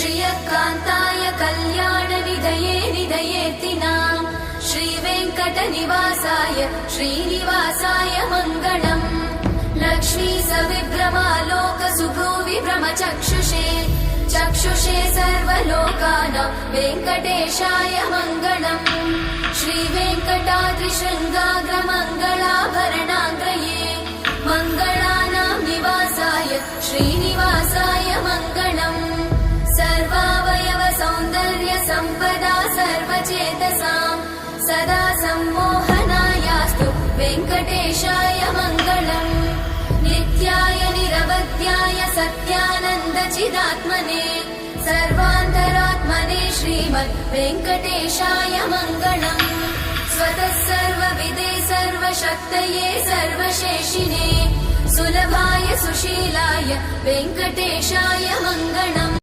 श्रियकान्ताय कल्याणनिधये निधयेऽर्तिनाम् श्रीवेङ्कटनिवासाय श्रीनिवासाय मङ्गलम् लक्ष्मी सविभ्रमालोकसुभ्रूविभ्रमचक्षुषे चक्षुषे सर्वलोकानां वेङ्कटेशाय मङ्गलम् श्रीवेङ्कटाद्रिशृङ्गाग्रमङ्गलाभरणाङ्ग्रये मङ्गलानां निवासाय श्रीनिवासाय मङ्गलम् सर्वावयव सौन्दर्य सम्पदा सर्वचेतसां सदा सम्मोहनायास्तु वेङ्कटेशाय मङ्गलम् नित्याय निरवध्याय सत्यानन्दचिदात्मने सर्वान्तरात्मने श्रीमद् वेङ्कटेशाय मङ्गलम् स्वतः सर्वविदे सर्वशक्तये सर्वशेषिने सुलभाय सुशीलाय वेङ्कटेशाय मङ्गलम्